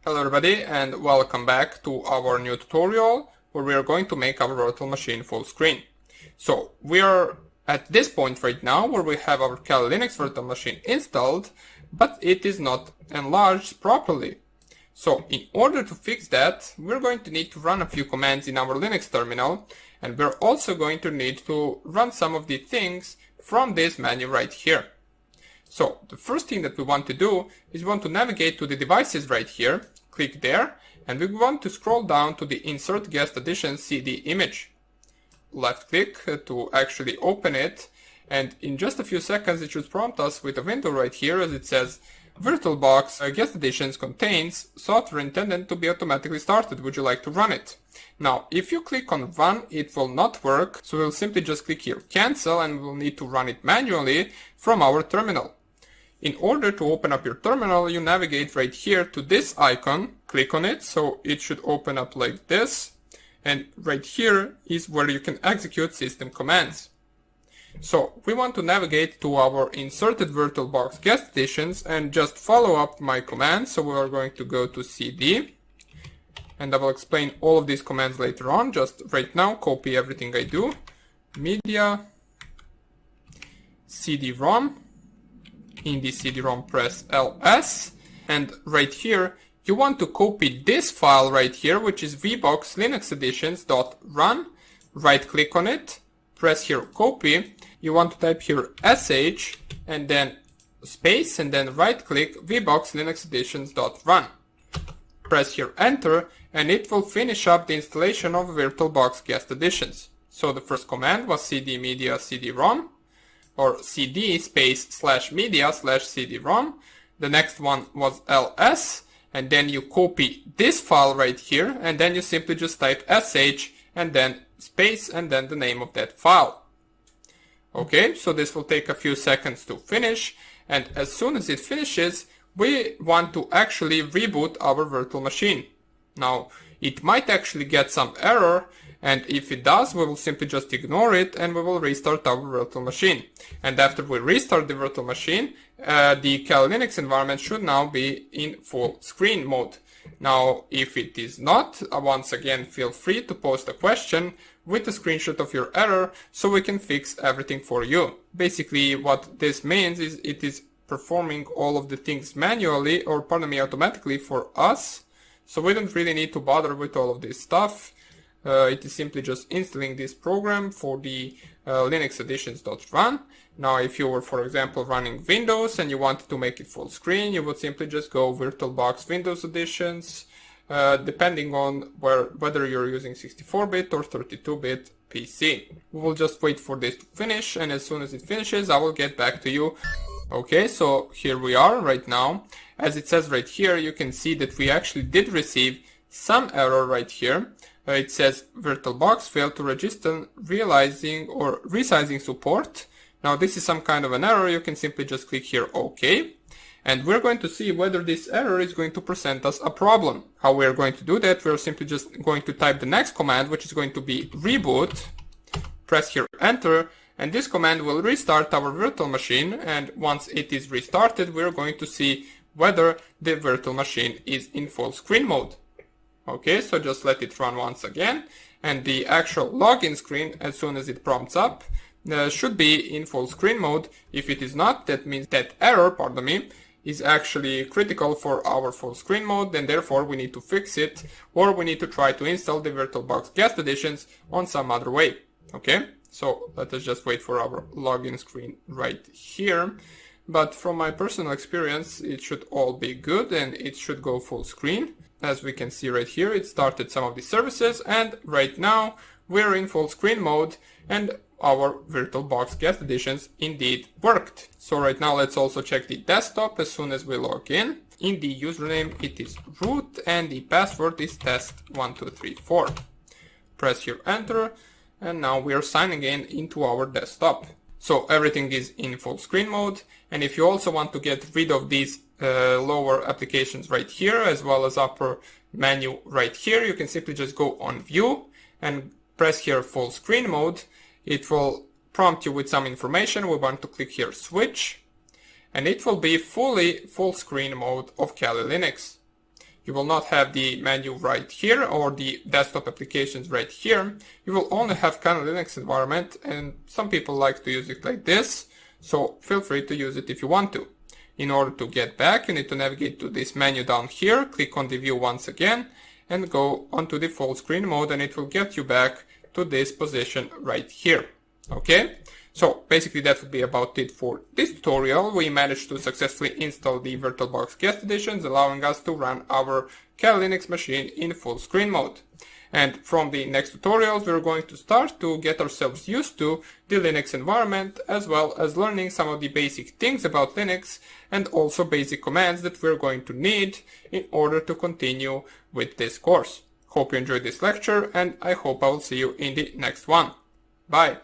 Hello everybody and welcome back to our new tutorial where we are going to make our virtual machine full screen. So we are at this point right now where we have our Kali Linux virtual machine installed, but it is not enlarged properly. So in order to fix that, we're going to need to run a few commands in our Linux terminal, and we're also going to need to run some of the things from this menu right here. So the first thing that we want to do is we want to navigate to the devices right here, click there, and we want to scroll down to the Insert Guest Addition CD image. Left click to actually open it, and in just a few seconds it should prompt us with a window right here as it says VirtualBox Guest Additions contains software intended to be automatically started. Would you like to run it? Now, if you click on run, it will not work, so we'll simply just click here cancel and we'll need to run it manually from our terminal. In order to open up your terminal, you navigate right here to this icon, click on it, so it should open up like this, and right here is where you can execute system commands. So we want to navigate to our inserted VirtualBox guest additions and just follow up my commands. So we are going to go to CD, and I will explain all of these commands later on. Just right now, copy everything I do. Media, CD-ROM. In the CD-ROM, press LS, and right here you want to copy this file right here, which is vbox linux editions.run. Right click on it, press here copy. You want to type here sh and then space and then right click vbox linux editions.run. Press here enter and it will finish up the installation of VirtualBox guest additions. So the first command was cd media cd-rom, or cd space slash media slash cd-rom. The next one was ls, and then you copy this file right here, and then you simply just type sh and then space and then the name of that file. Okay, so this will take a few seconds to finish, and as soon as it finishes, we want to actually reboot our virtual machine. Now, it might actually get some error, and if it does, we will simply just ignore it and we will restart our virtual machine. And after we restart the virtual machine, the Kali Linux environment should now be in full screen mode. Now, if it is not, once again, feel free to post a question with a screenshot of your error so we can fix everything for you. Basically, what this means is it is performing all of the things manually, or pardon me, automatically for us. So we don't really need to bother with all of this stuff. It is simply just installing this program for the Linux editions.run. Now, if you were, for example, running Windows and you wanted to make it full screen, you would simply just go VirtualBox Windows Editions, depending on whether you're using 64-bit or 32-bit PC. We will just wait for this to finish, and as soon as it finishes, I will get back to you. Okay, so here we are right now. As it says right here, you can see that we actually did receive some error right here. It says VirtualBox failed to register realizing or resizing support. Now this is some kind of an error. You can simply just click here OK. And we're going to see whether this error is going to present us a problem. How we're going to do that, we're simply just going to type the next command, which is going to be reboot. Press here enter, and this command will restart our virtual machine, and once it is restarted, we're going to see whether the virtual machine is in full screen mode. Okay, so just let it run once again, and the actual login screen, as soon as it prompts up, should be in full screen mode. If it is not, that means that error, pardon me, is actually critical for our full screen mode, and therefore we need to fix it, or we need to try to install the VirtualBox guest additions on some other way. Okay, so let us just wait for our login screen right here. But from my personal experience, it should all be good and it should go full screen. As we can see right here, it started some of the services, and right now we're in full screen mode and our VirtualBox guest additions indeed worked. So right now let's also check the desktop as soon as we log in. In the username it is root and the password is test1234. Press here enter, and now we are signing in into our desktop. So everything is in full screen mode, and if you also want to get rid of these lower applications right here as well as upper menu right here, you can simply just go on view and press here full screen mode. It will prompt you with some information. We want to click here switch, and it will be full screen mode of Kali Linux. you will not have the menu right here or the desktop applications right here. You will only have Kali Linux environment, and some people like to use it like this, so feel free to use it if you want to. In order to get back, you need to navigate to this menu down here, click on the view once again, and go onto the full screen mode, and it will get you back to this position right here. Okay? So basically that would be about it for this tutorial. We managed to successfully install the VirtualBox guest editions, allowing us to run our Kali Linux machine in full screen mode. And from the next tutorials, we're going to start to get ourselves used to the Linux environment, as well as learning some of the basic things about Linux and also basic commands that we're going to need in order to continue with this course. Hope you enjoyed this lecture, and I hope I will see you in the next one. Bye!